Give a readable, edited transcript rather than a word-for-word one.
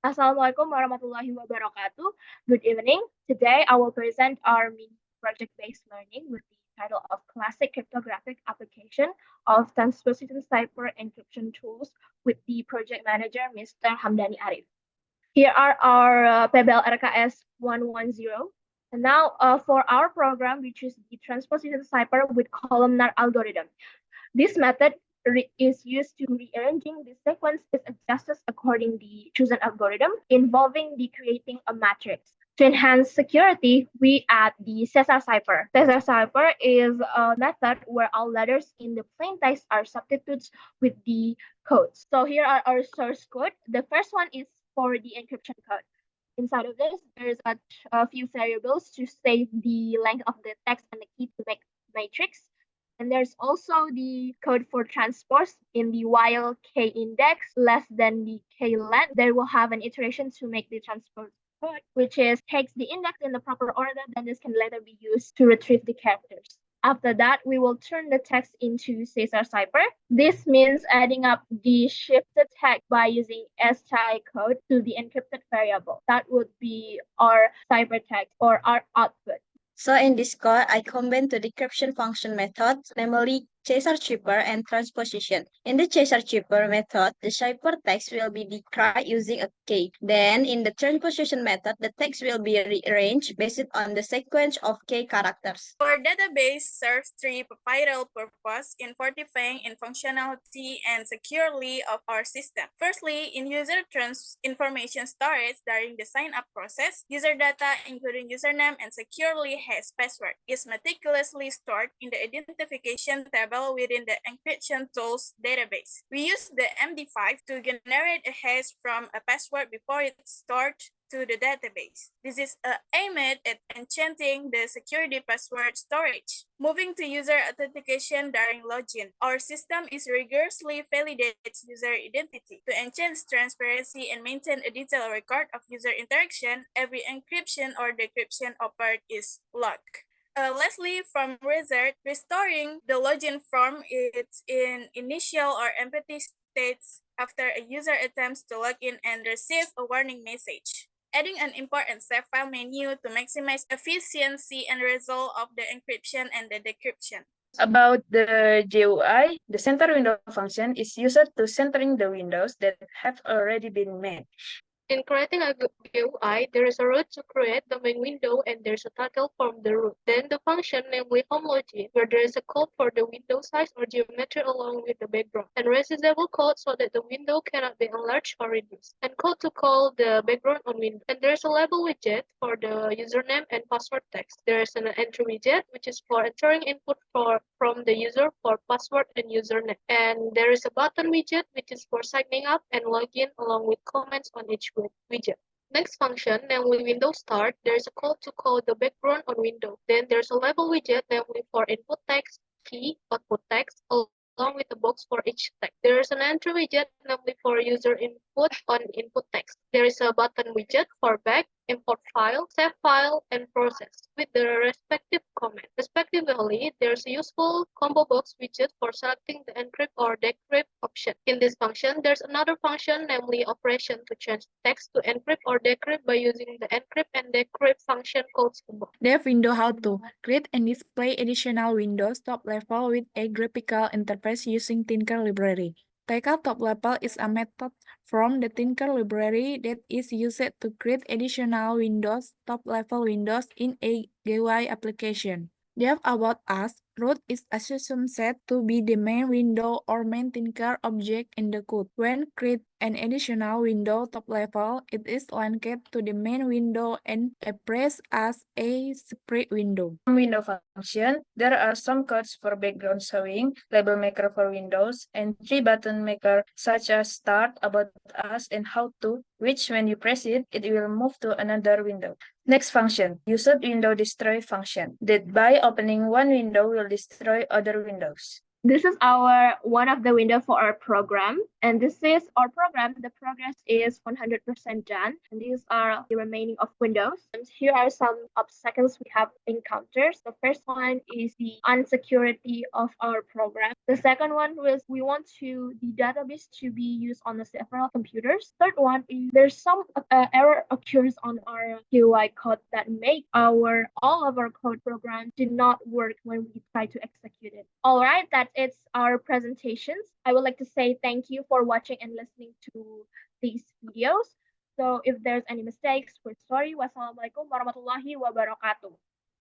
Assalamualaikum warahmatullahi wabarakatuh. Good evening. Today I will present our mini project-based learning with the title of Classic Cryptographic Application of Transposition Cipher Encryption Tools with the project manager, Mr. Hamdani Arif. Here are our PBL-RKS110. And now for our program, we choose the Transposition Cipher with columnar algorithm. This method is used to rearranging the sequence is adjusted according the chosen algorithm involving the creating a matrix. To enhance security, we add the Caesar cipher. Caesar cipher is a method where all letters in the plain text are substitutes with the codes. So here are our source code. The first one is for the encryption code. Inside of this, there's a few variables to save the length of the text and the key to make matrix. And there's also the code for transpose in the while k index less than the k length. They will have an iteration to make the transpose code, which is takes the index in the proper order, then this can later be used to retrieve the characters. After that, we will turn the text into Caesar cipher. This means adding up the shifted text by using STI code to the encrypted variable. That would be our ciphertext or our output. So in this code, I combine the decryption function methods, namely Caesar cipher and transposition. In the Caesar cipher method, the ciphertext will be decrypted using a key. Then in the transposition method, the text will be rearranged based on the sequence of key characters. Our database serves three pivotal purposes in fortifying in functionality and security of our system. Firstly, in user information storage during the sign-up process, user data including username and securely hash password is meticulously stored in the identification table within the encryption tools database. We use the MD5 to generate a hash from a password before it's stored to the database. This is aimed at enchanting the security password storage. Moving to user authentication during login, our system is rigorously validates user identity. To enhance transparency and maintain a detailed record of user interaction, every encryption or decryption occurred is logged. Lastly, from result, restoring the login form is in initial or empty states after a user attempts to log in and receive a warning message. Adding an important save file menu to maximize efficiency and result of the encryption and the decryption. About the GUI, the center window function is used to centering the windows that have already been made. In creating a GUI, there is a root to create the main window and there's a title from the root. Then the function, namely HomeLogin, where there is a code for the window size or geometry along with the background, and resizable code so that the window cannot be enlarged or reduced, and code to call the background on window. And there is a label widget for the username and password text. There is an entry widget, which is for entering input from the user for password and username. And there is a button widget, which is for signing up and login along with comments on each widget. Next function, namely window start, there is a call to call the background on window. Then there's a label widget, namely for input text, key, output text, along with a box for each text. There is an entry widget, namely for user input on input text. There is a button widget for back, import file, save file, and process with the respective comment. Respectively, there's a useful combo box widget for selecting the encrypt or decrypt option. In this function, there's another function, namely operation to change text to encrypt or decrypt by using the encrypt and decrypt function codes above. Dev window how to create and display additional windows top level with a graphical interface using Tinker library. Take out top level is a method from the Tinker library that is used to create additional windows, top level windows in a GUI application. Dev about us, root is assumed set to be the main window or main Tinker object in the code. When create an additional window top level, it is linked to the main window and appears as a separate window. Window function, there are some codes for background showing, label maker for windows, and 3 button maker such as start, about us, and how to, which when you press it, it will move to another window. Next function, used window destroy function, that by opening one window will destroy other windows. This is our one of the window for our program, and this is our program. The progress is 100% done, and these are the remaining of windows. And here are some obstacles we have encountered. The first one is the unsecurity of our program. The second one was we want the database to be used on the several computers. Third one is there's some error occurs on our UI code that make all of our code program did not work when we try to execute it. All right, that's our presentations. I would like to say thank you for watching and listening to these videos. So if there's any mistakes, we're sorry. Wassalamualaikum warahmatullahi wabarakatuh.